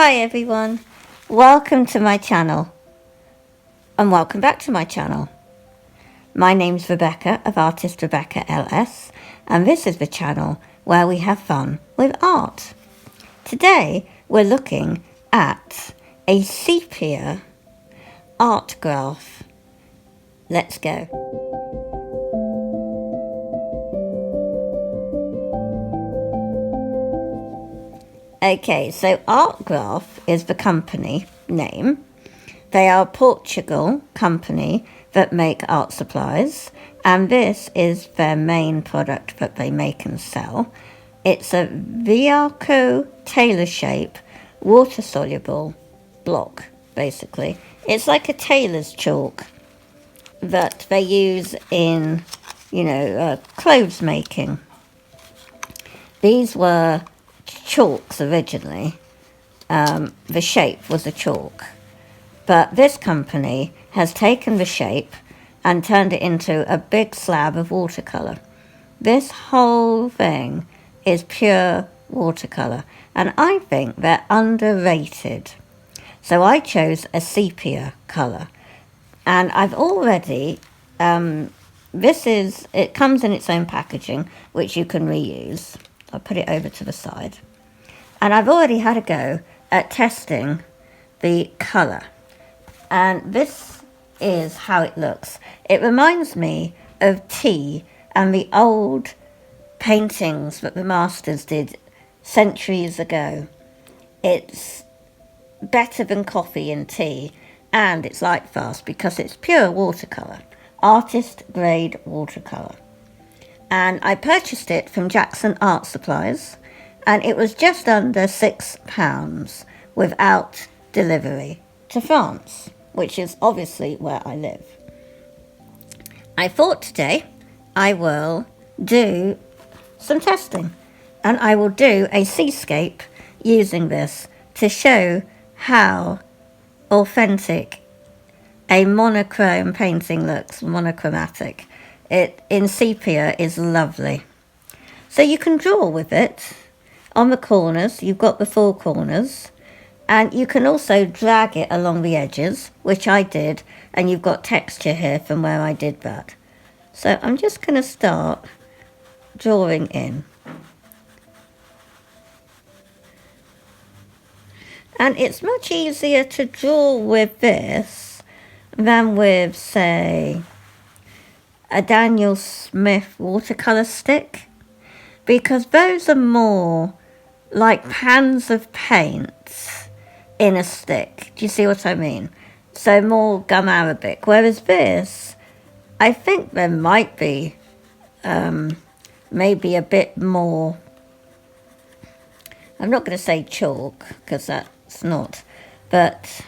Hi everyone, welcome to my channel and welcome back to my channel. My name's Rebecca of Artistrebeccals and this is the channel where we have fun with art. Today we're looking at a sepia Artgraf. Let's go. Okay, so Artgraf is the company name. They are a Portugal company that make art supplies, and this is their main product that they make and sell. It's a Watercolor tailor shape, water-soluble block, basically. It's like a tailor's chalk that they use in, clothes making. These were chalks originally. The shape was a chalk, but this company has taken the shape and turned it into a big slab of watercolor. This whole thing is pure watercolor, and I think they're underrated. So I chose a sepia color, and I've already it comes in its own packaging, which you can reuse. I'll put it over to the side. And I've already had a go at testing the colour. And this is how it looks. It reminds me of tea and the old paintings that the masters did centuries ago. It's better than coffee and tea, and it's light fast because it's pure watercolour. Artist grade watercolour. And I purchased it from Jackson Art Supplies, and it was just under £6 without delivery to France, which is obviously where I live. I thought today I will do some testing, and I will do a seascape using this to show how authentic a monochrome painting looks, monochromatic. It in sepia is lovely. So you can draw with it on the corners. You've got the four corners, and you can also drag it along the edges, which I did, and you've got texture here from where I did that. So I'm just going to start drawing in. And it's much easier to draw with this than with, say, a Daniel Smith watercolour stick, because those are more like pans of paint in a stick. Do you see what I mean? So more gum arabic, whereas this, I think there might be maybe a bit more, I'm not going to say chalk because that's not, but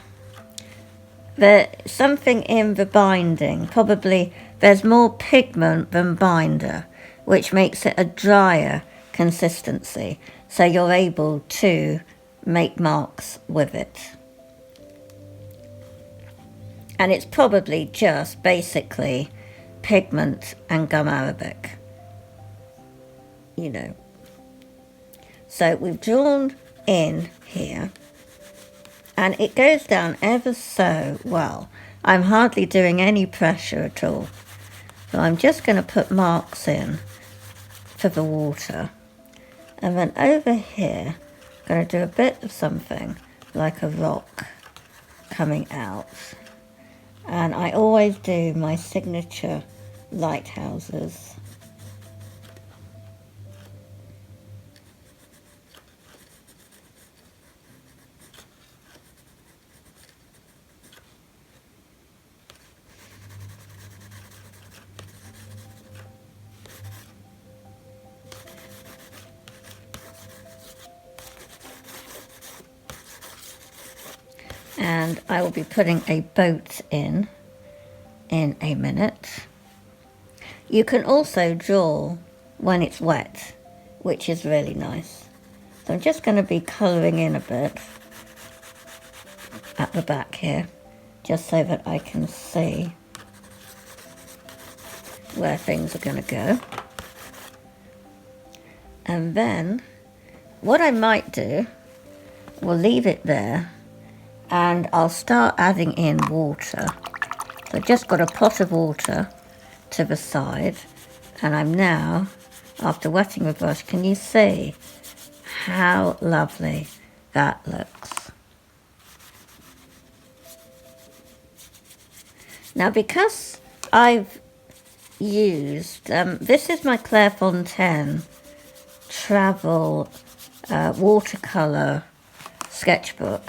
there's something in the binding. Probably there's more pigment than binder, which makes it a drier consistency, so you're able to make marks with it. And it's probably just basically pigment and gum arabic, So we've drawn in here, and it goes down ever so well. I'm hardly doing any pressure at all. So I'm just going to put marks in for the water. And then over here, I'm going to do a bit of something like a rock coming out. And I always do my signature lighthouses. And I will be putting a boat in a minute. You can also draw when it's wet, which is really nice. So I'm just going to be colouring in a bit at the back here, just so that I can see where things are going to go. And then what I might do we'll leave it there, and I'll start adding in water. So I've just got a pot of water to the side, and I'm now, after wetting the brush, can you see how lovely that looks? Now, because I've used, this is my Clairefontaine travel watercolor sketchbook,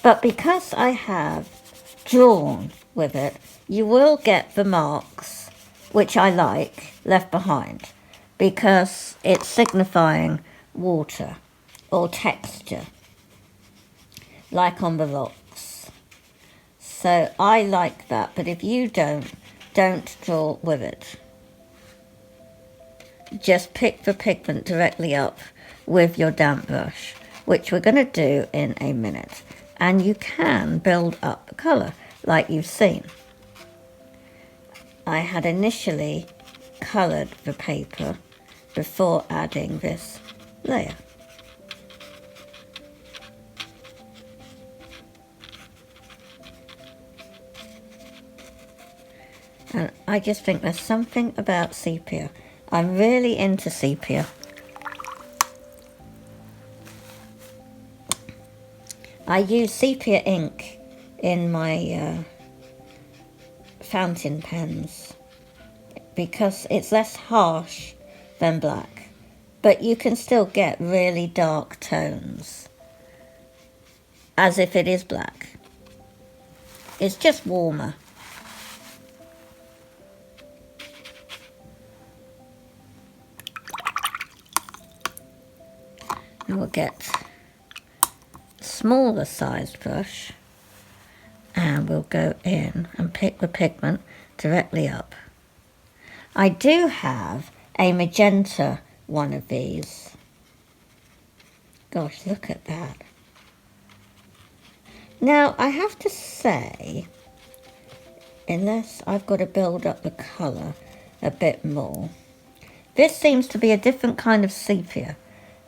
but because I have drawn with it, you will get the marks, which I like, left behind, because it's signifying water or texture, like on the rocks. So I like that, but if you don't draw with it. Just pick the pigment directly up with your damp brush, which we're going to do in a minute. And you can build up the colour, like you've seen. I had initially coloured the paper before adding this layer. And I just think there's something about sepia. I'm really into sepia. I use sepia ink in my fountain pens because it's less harsh than black, but you can still get really dark tones as if it is black. It's just warmer. And we'll get a smaller sized brush and we'll go in and pick the pigment directly up. I do have a magenta one of these. Gosh, look at that. Now, I have to say, unless I've got to build up the colour a bit more, this seems to be a different kind of sepia.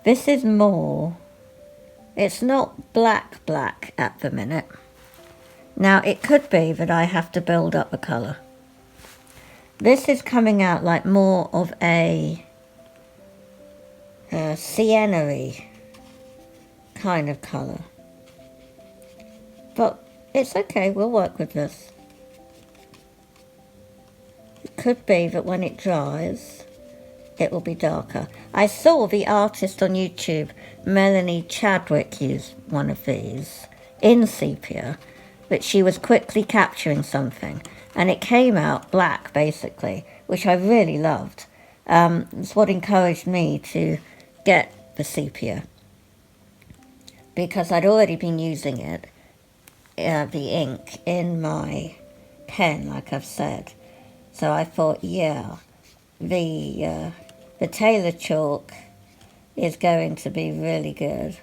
This is more, it's not black at the minute. Now, it could be that I have to build up the colour. This is coming out like more of a sienna-y kind of colour. But it's okay, we'll work with this. It could be that when it dries, it will be darker. I saw the artist on YouTube, Melanie Chadwick, use one of these in sepia, but she was quickly capturing something, and it came out black, basically, which I really loved. It's what encouraged me to get the sepia, because I'd already been using it, the ink, in my pen, like I've said. So I thought, yeah, the tailor chalk is going to be really good.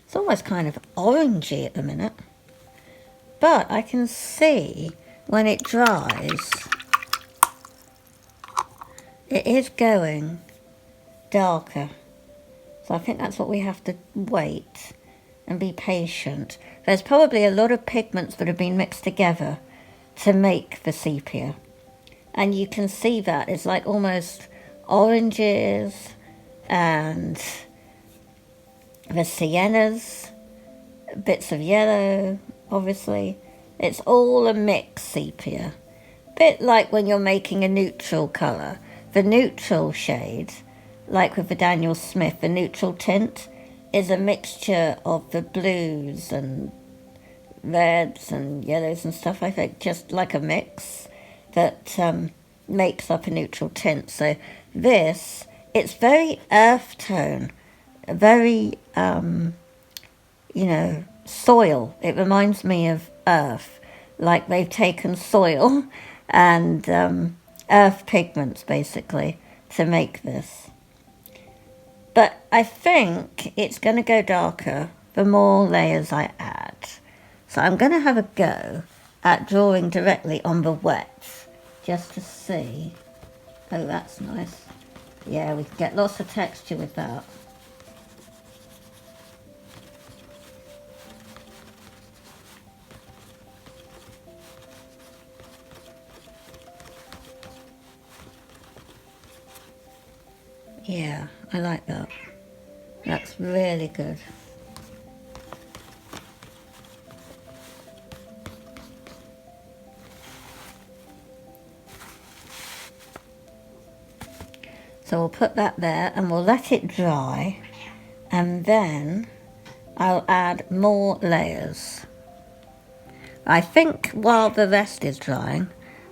It's almost kind of orangey at the minute, but I can see when it dries, it is going darker. So I think that's what we have to wait and be patient. There's probably a lot of pigments that have been mixed together to make the sepia. And you can see that it's like almost oranges and the siennas, bits of yellow, obviously. It's all a mixed sepia. Bit like when you're making a neutral colour. The neutral shade, like with the Daniel Smith, the neutral tint, is a mixture of the blues and reds and yellows and stuff, I think, just like a mix that makes up a neutral tint. So this, it's very earth tone, very, soil. It reminds me of earth, like they've taken soil and earth pigments, basically, to make this. But I think it's going to go darker the more layers I add. So I'm going to have a go at drawing directly on the wet, just to see. Oh, that's nice. Yeah, we can get lots of texture with that. Yeah, I like that. That's really good. So we'll put that there and we'll let it dry, and then I'll add more layers. I think while the rest is drying,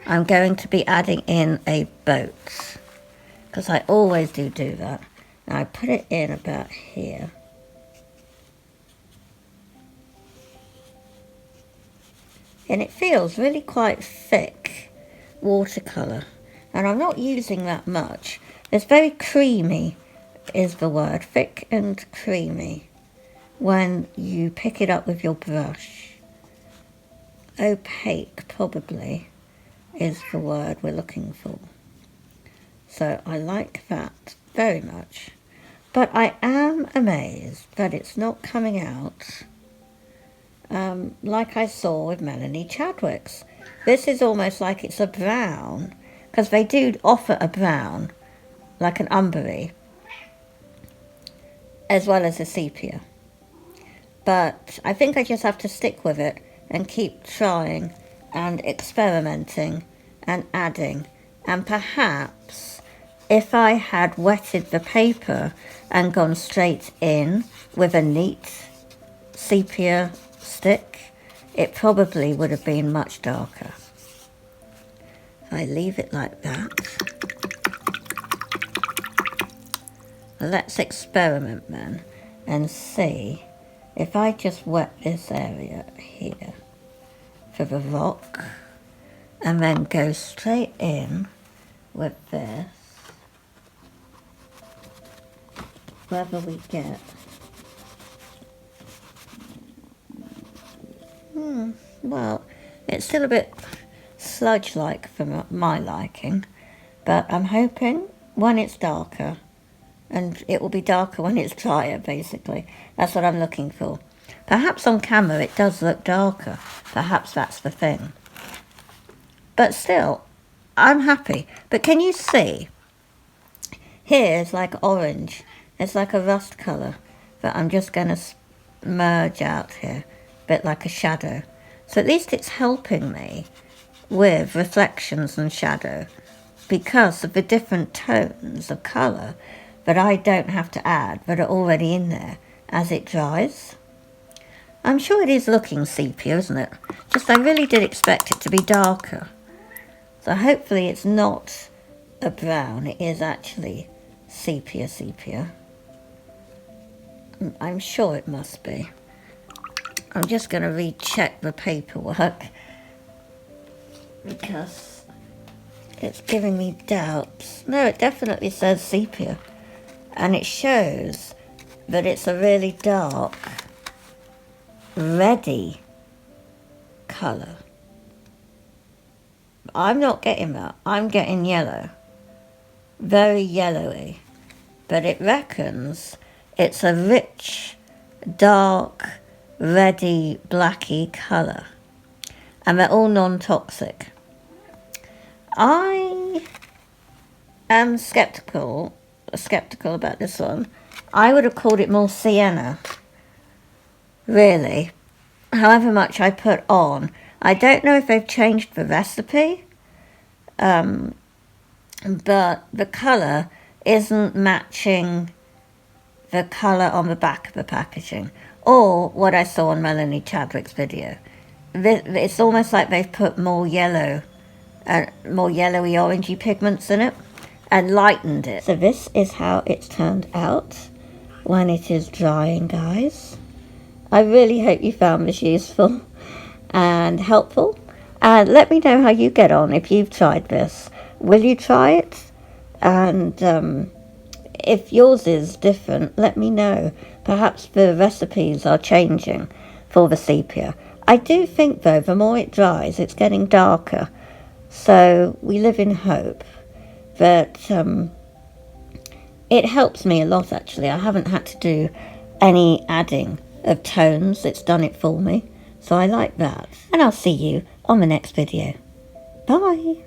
I'm going to be adding in a boat, because I always do that. And I put it in about here. And it feels really quite thick watercolor, and I'm not using that much. It's very creamy is the word, thick and creamy, when you pick it up with your brush. Opaque probably is the word we're looking for. So I like that very much. But I am amazed that it's not coming out like I saw with Melanie Chadwick's. This is almost like it's a brown, because they do offer a brown, like an umbery, as well as a sepia. But I think I just have to stick with it and keep trying and experimenting and adding. And perhaps if I had wetted the paper and gone straight in with a neat sepia stick, it probably would have been much darker. I leave it like that. Let's experiment then and see if I just wet this area here for the rock and then go straight in with this, whether we get well, it's still a bit sludge-like for my liking, but I'm hoping when it's darker, and it will be darker when it's drier, basically. That's what I'm looking for. Perhaps on camera it does look darker. Perhaps that's the thing. But still, I'm happy. But can you see? Here's like orange. It's like a rust colour that I'm just going to merge out here. A bit like a shadow. So at least it's helping me with reflections and shadow because of the different tones of colour that I don't have to add, that are already in there as it dries. I'm sure it is looking sepia, isn't it? Just I really did expect it to be darker. So hopefully it's not a brown, it is actually sepia. I'm sure it must be. I'm just going to recheck the paperwork because it's giving me doubts. No, it definitely says sepia. And it shows that it's a really dark, reddy colour. I'm not getting that. I'm getting yellow. Very yellowy. But it reckons it's a rich, dark, reddy, blacky colour. And they're all non-toxic. I am skeptical about this one. I would have called it more sienna, really. However much I put on. I don't know if they've changed the recipe, but the colour isn't matching the colour on the back of the packaging, or what I saw on Melanie Chadwick's video. It's almost like they've put more yellow, more yellowy orangey pigments in it, and lightened it. So this is how it's turned out when it is drying, guys. I really hope you found this useful and helpful. And let me know how you get on if you've tried this. Will you try it? And if yours is different, let me know. perhaps the recipes are changing for the sepia. I do think, though, the more it dries, it's getting darker. So we live in hope that it helps me a lot, actually. I haven't had to do any adding of tones. It's done it for me. So I like that. And I'll see you on the next video. Bye.